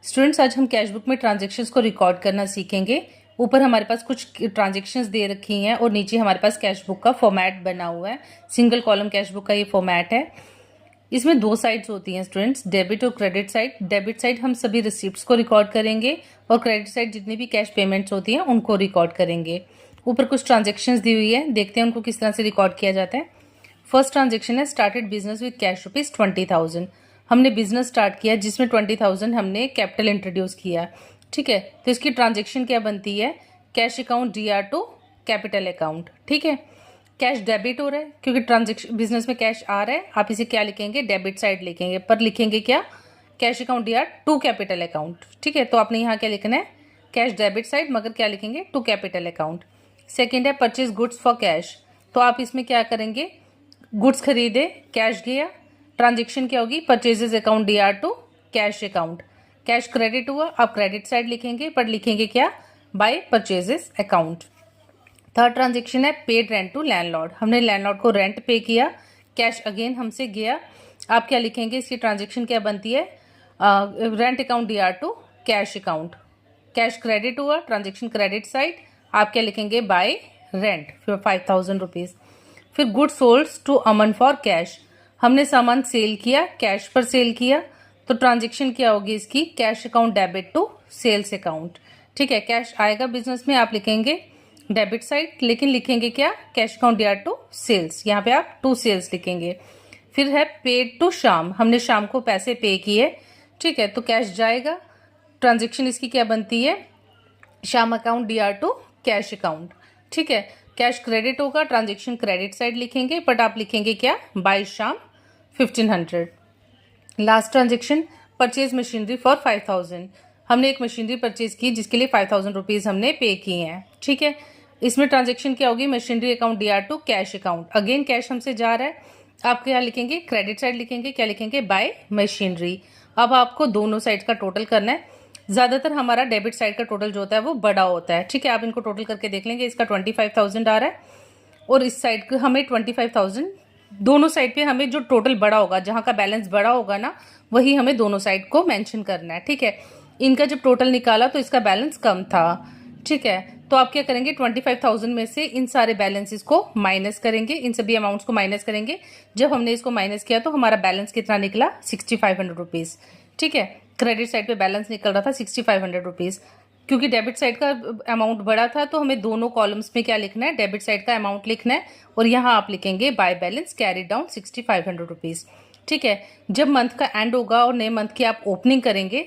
Students, आज हम cash book में ट्रांजेक्शन्स को रिकॉर्ड करना सीखेंगे। ऊपर हमारे पास कुछ ट्रांजेक्शन्स दे रखी हैं और नीचे हमारे पास कैश बुक का फॉर्मेट बना हुआ है। सिंगल कॉलम कैश बुक का ये फॉर्मेट है। इसमें दो साइड्स होती हैं स्टूडेंट्स, डेबिट और क्रेडिट साइड। डेबिट साइड हम सभी रिसिप्ट्स को रिकॉर्ड करेंगे और क्रेडिट साइड जितनी भी कैश पेमेंट्स होती हैं उनको रिकॉर्ड करेंगे। ऊपर कुछ ट्रांजेक्शन्स दी हुई है, देखते हैं उनको किस तरह से रिकॉर्ड किया जाता है। फर्स्ट ट्रांजेक्शन है started business with cash rupees 20,000। हमने बिजनेस स्टार्ट किया जिसमें 20,000 हमने कैपिटल इंट्रोड्यूस किया। ठीक है, तो इसकी ट्रांजेक्शन क्या बनती है? Cash account DR to capital account. ठीक है, कैश डेबिट हो रहा है क्योंकि ट्रांजेक्शन बिजनेस में कैश आ रहा है। आप इसे क्या लिखेंगे? डेबिट साइड लिखेंगे, पर लिखेंगे क्या? Cash account DR to capital account. ठीक है, तो आपने यहाँ क्या लिखना है? कैश डेबिट साइड, मगर क्या लिखेंगे? To capital account. सेकेंड है परचेज गुड्स फॉर कैश। तो आप इसमें क्या करेंगे? गुड्स खरीदे, कैश गया, ट्रांजेक्शन क्या होगी? Purchases account DR to cash account. Cash credit हुआ, आप क्रेडिट साइड लिखेंगे, पर लिखेंगे क्या? By purchases account. Third transaction है पेड रेंट टू लैंडलॉर्ड। हमने लैंडलॉर्ड को रेंट पे किया, कैश अगेन हमसे गया। आप क्या लिखेंगे? इसकी ट्रांजेक्शन क्या बनती है? Rent account DR to cash account. Cash credit हुआ, ट्रांजेक्शन क्रेडिट साइड, आप क्या लिखेंगे? बाय रेंट फिर 5,000 रुपीज़। फिर good sold to Aman for cash. हमने सामान सेल किया, कैश पर सेल किया, तो ट्रांजेक्शन क्या होगी इसकी? Cash account debit to sales account. ठीक है, कैश आएगा बिजनेस में, आप लिखेंगे डेबिट साइड, लेकिन लिखेंगे क्या? Cash account DR to sales. यहाँ पे आप टू सेल्स लिखेंगे। फिर है पेड टू शाम। हमने शाम को पैसे पे किए। ठीक है, तो कैश जाएगा, ट्रांजेक्शन इसकी क्या बनती है? Sham account DR to cash account. ठीक है, कैश क्रेडिट होगा, ट्रांजेक्शन क्रेडिट साइड लिखेंगे, बट आप लिखेंगे क्या? By Sham 1500। Last transaction purchase machinery for 5,000। हमने एक मशीनरी परचेज की जिसके लिए 5,000 रुपीज़ हमने पे किए हैं। ठीक है, इसमें ट्रांजेक्शन क्या होगी? Machinery account DR to cash account. Again cash हमसे जा रहा है, आप क्या लिखेंगे? क्रेडिट साइड लिखेंगे, क्या लिखेंगे? Bye machinery. अब आपको दोनों साइड का टोटल करना है। ज़्यादातर हमारा डेबिट साइड का टोटल जो होता है वो बड़ा होता है। ठीक है, आप इनको टोटल करके देख लेंगे। इसका 25,000 आ रहा है और इस साइड का हमें 25,000। दोनों साइड पे हमें जो टोटल बड़ा होगा, जहाँ का बैलेंस बड़ा होगा ना, वही हमें दोनों साइड को मेंशन करना है। ठीक है, इनका जब टोटल निकाला तो इसका बैलेंस कम था। ठीक है, तो आप क्या करेंगे? 25,000 में से इन सारे बैलेंसेस को माइनस करेंगे, इन सभी अमाउंट्स को माइनस करेंगे। जब हमने इसको माइनस किया तो हमारा बैलेंस कितना निकला? 6,500 रुपीज़। ठीक है, क्रेडिट साइड पे बैलेंस निकल रहा था 6,500 रुपीज़। क्योंकि डेबिट साइड का अमाउंट बड़ा था तो हमें दोनों कॉलम्स में क्या लिखना है? डेबिट साइड का अमाउंट लिखना है, और यहाँ आप लिखेंगे by balance carried down 6,500 rupees. ठीक है, जब मंथ का एंड होगा और नए मंथ की आप ओपनिंग करेंगे